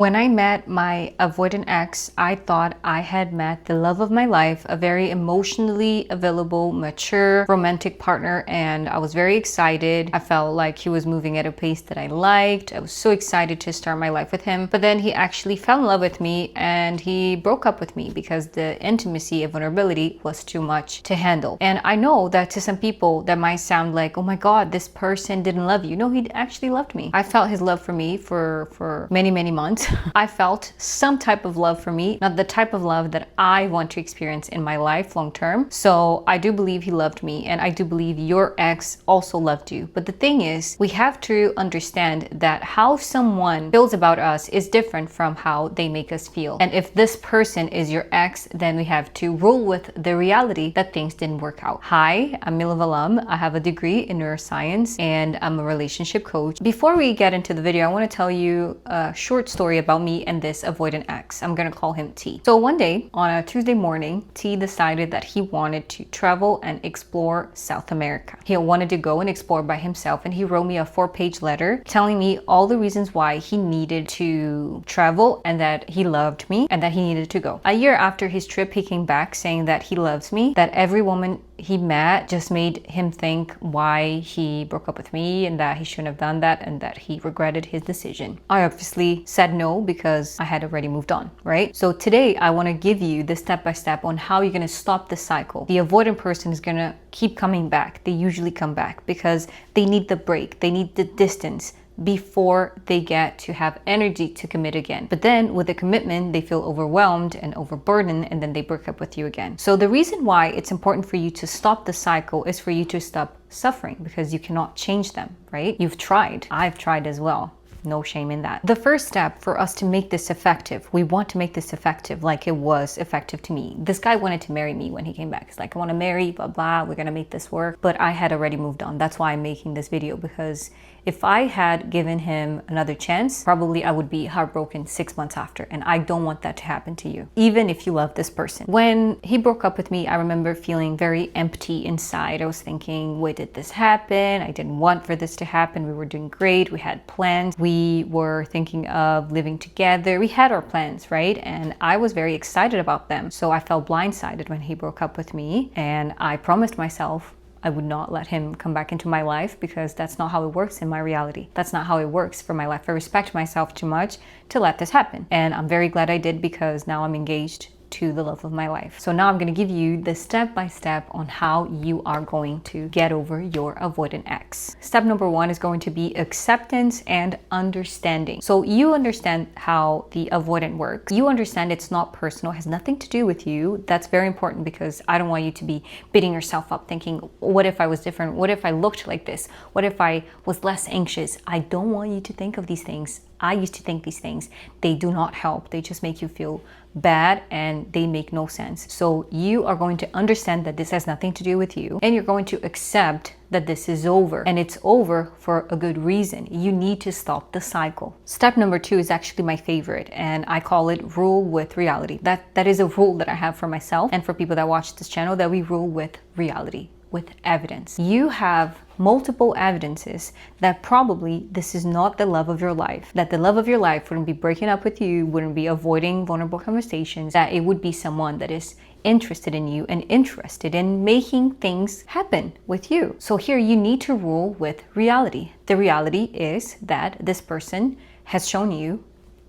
When I met my avoidant ex, I thought I had met the love of my life, a very emotionally available, mature, romantic partner, and I was very excited. I felt like he was moving at a pace that I liked. I was so excited to start my life with him. But then he actually fell in love with me and he broke up with me because the intimacy and vulnerability was too much to handle. And I know that to some people that might sound like, oh my God, this person didn't love you. No, he actually loved me. I felt his love for me for many, many months. I felt some type of love for me, not the type of love that I want to experience in my life long term. So I do believe he loved me, and I do believe your ex also loved you. But the thing is, we have to understand that how someone feels about us is different from how they make us feel. And if this person is your ex, then we have to rule with the reality that things didn't work out. Hi, I'm Mila Valam. I have a degree in neuroscience and I'm a relationship coach. Before we get into the video, I want to tell you a short story about me and this avoidant ex. I'm gonna call him T. So one day on a Tuesday morning, T decided that he wanted to travel and explore South America. He wanted to go and explore by himself, and he wrote me a 4-page letter telling me all the reasons why he needed to travel and that he loved me and that he needed to go. A year after his trip, he came back saying that he loves me, that every woman he met just made him think why he broke up with me and that he shouldn't have done that and that he regretted his decision. I obviously said no because I had already moved on, right? So today I want to give you the step-by-step on how you're going to stop the cycle. The avoidant person is going to keep coming back. They usually come back because they need the break. They need the distance before they get to have energy to commit again. But then with the commitment, they feel overwhelmed and overburdened, and then they break up with you again. So the reason why it's important for you to stop the cycle is for you to stop suffering, because you cannot change them, right? You've tried. I've tried as well. No shame in that. The first step for us to make this effective, we want to make this effective like it was effective to me. This guy wanted to marry me when he came back. He's like, I want to marry, blah, blah, we're going to make this work. But I had already moved on. That's why I'm making this video, because if I had given him another chance, probably I would be heartbroken 6 months after. And I don't want that to happen to you, even if you love this person. When he broke up with me, I remember feeling very empty inside. I was thinking, why did this happen? I didn't want for this to happen. We were doing great. We had plans. We were thinking of living together. We had our plans, right? And I was very excited about them. So I felt blindsided when he broke up with me. And I promised myself I would not let him come back into my life, because that's not how it works in my reality. That's not how it works for my life. I respect myself too much to let this happen. And I'm very glad I did, because now I'm engaged to the love of my life. So now I'm going to give you the step-by-step on how you are going to get over your avoidant ex. Step number 1 is going to be acceptance and understanding. So you understand how the avoidant works. You understand it's not personal, it has nothing to do with you. That's very important, because I don't want you to be beating yourself up thinking, what if I was different? What if I looked like this? What if I was less anxious? I don't want you to think of these things. I used to think these things. They do not help. They just make you feel bad and they make no sense. So you are going to understand that this has nothing to do with you, and you're going to accept that this is over, and it's over for a good reason. You need to stop the cycle. Step number 2 is actually my favorite, and I call it rule with reality. That is a rule that I have for myself and for people that watch this channel, that we rule with reality, with evidence. You have multiple evidences that probably this is not the love of your life, that the love of your life wouldn't be breaking up with you, wouldn't be avoiding vulnerable conversations, that it would be someone that is interested in you and interested in making things happen with you. So here you need to rule with reality. The reality is that this person has shown you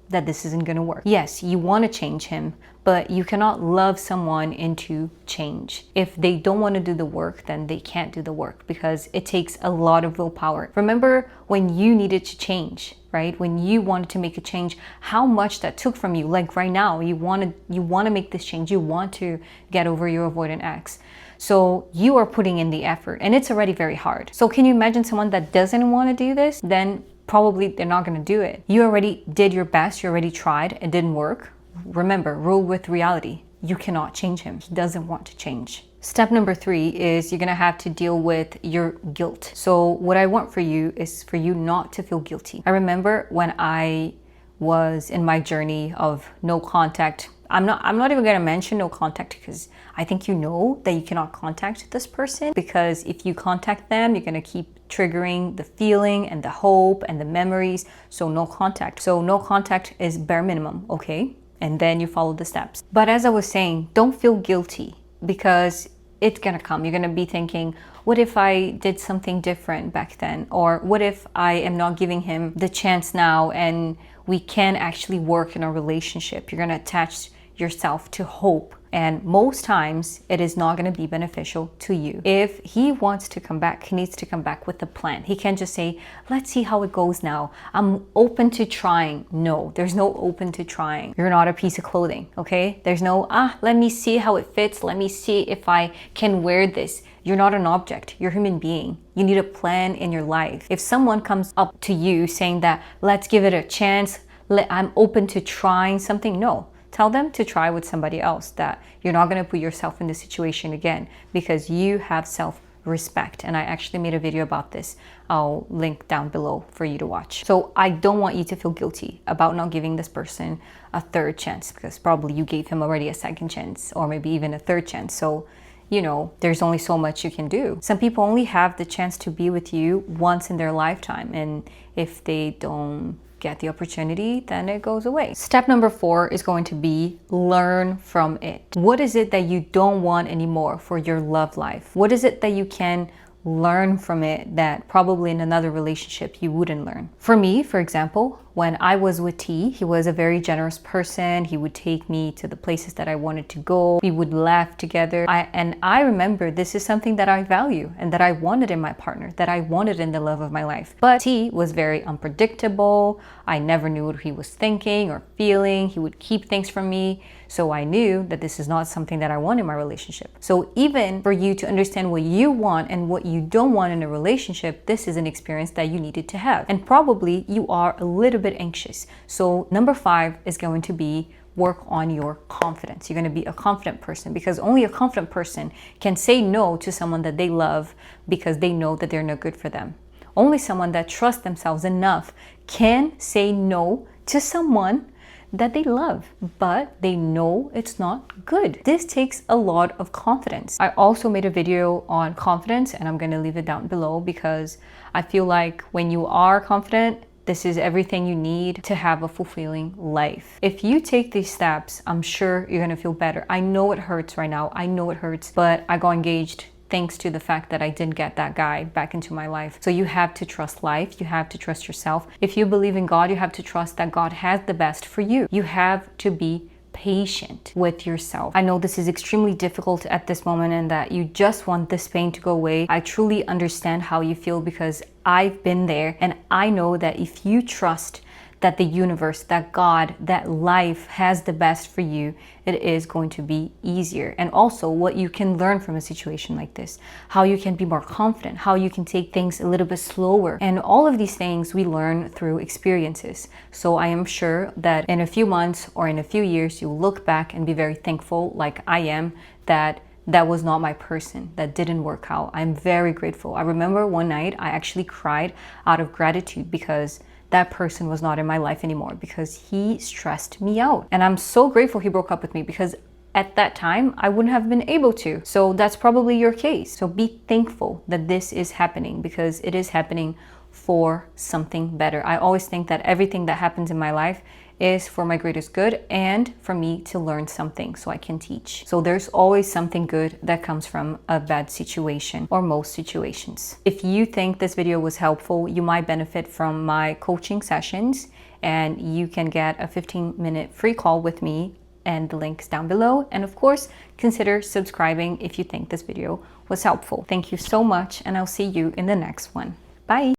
that this isn't going to work. Yes, you want to change him, but you cannot love someone into change. If they don't want to do the work, then they can't do the work, because it takes a lot of willpower. Remember when you needed to change, right? When you wanted to make a change, how much that took from you. Like right now, you want to make this change. You want to get over your avoidant ex. So you are putting in the effort, and it's already very hard. So can you imagine someone that doesn't want to do this? Then probably they're not going to do it. You already did your best. You already tried. It didn't work. Remember, rule with reality. You cannot change him. He doesn't want to change. Step number 3 is you're going to have to deal with your guilt. So what I want for you is for you not to feel guilty. I remember when I was in my journey of no contact, I'm not even going to mention no contact, because I think you know that you cannot contact this person, because if you contact them, you're going to keep triggering the feeling and the hope and the memories. So no contact. So no contact is bare minimum, okay? And then you follow the steps. But as I was saying, don't feel guilty, because it's gonna come. You're gonna be thinking, what if I did something different back then? Or what if I am not giving him the chance now and we can actually work in a relationship? You're gonna attach yourself to hope. And most times it is not going to be beneficial to you. If he wants to come back, he needs to come back with a plan. He can't just say, let's see how it goes now. I'm open to trying. No, there's no open to trying. You're not a piece of clothing, okay? There's no, let me see how it fits. Let me see if I can wear this. You're not an object. You're a human being. You need a plan in your life. If someone comes up to you saying that, let's give it a chance, I'm open to trying something, no. Tell them to try with somebody else, that you're not going to put yourself in this situation again, because you have self-respect. And I actually made a video about this. I'll link down below for you to watch. So I don't want you to feel guilty about not giving this person a third chance, because probably you gave him already a second chance, or maybe even a third chance. So, you know, there's only so much you can do. Some people only have the chance to be with you once in their lifetime. And if they don't get the opportunity, then it goes away. Step number 4 is going to be learn from it. What is it that you don't want anymore for your love life? What is it that you can learn from it that probably in another relationship you wouldn't learn? For me, for example, when I was with T, he was a very generous person. He would take me to the places that I wanted to go. We would laugh together. I remember this is something that I value and that I wanted in my partner, that I wanted in the love of my life. But T was very unpredictable. I never knew what he was thinking or feeling. He would keep things from me. So I knew that this is not something that I want in my relationship. So even for you to understand what you want and what you don't want in a relationship, this is an experience that you needed to have. And probably you are a little bit anxious. So number 5 is going to be work on your confidence. You're going to be a confident person, because only a confident person can say no to someone that they love because they know that they're not good for them. Only someone that trusts themselves enough can say no to someone that they love, but they know it's not good. This takes a lot of confidence. I also made a video on confidence, and I'm going to leave it down below, because I feel like when you are confident, this is everything you need to have a fulfilling life. If you take these steps, I'm sure you're gonna feel better. I know it hurts right now. I know it hurts, but I got engaged thanks to the fact that I didn't get that guy back into my life. So you have to trust life. You have to trust yourself. If you believe in God, you have to trust that God has the best for you. You have to be patient with yourself. I know this is extremely difficult at this moment, and that you just want this pain to go away. I truly understand how you feel, because I've been there, and I know that if you trust that the universe, that God, that life has the best for you, it is going to be easier. And also what you can learn from a situation like this, how you can be more confident, how you can take things a little bit slower. And all of these things we learn through experiences. So I am sure that in a few months or in a few years, you'll look back and be very thankful, like I am, that was not my person, that didn't work out. I'm very grateful. I remember one night I actually cried out of gratitude, because that person was not in my life anymore, because he stressed me out. And I'm so grateful he broke up with me, because at that time I wouldn't have been able to. So that's probably your case. So be thankful that this is happening, because it is happening for something better. I always think that everything that happens in my life is for my greatest good and for me to learn something so I can teach. So there's always something good that comes from a bad situation, or most situations. If you think this video was helpful, you might benefit from my coaching sessions, and you can get a 15-minute free call with me, and the link is down below. And of course, consider subscribing if you think this video was helpful. Thank you so much, and I'll see you in the next one. Bye.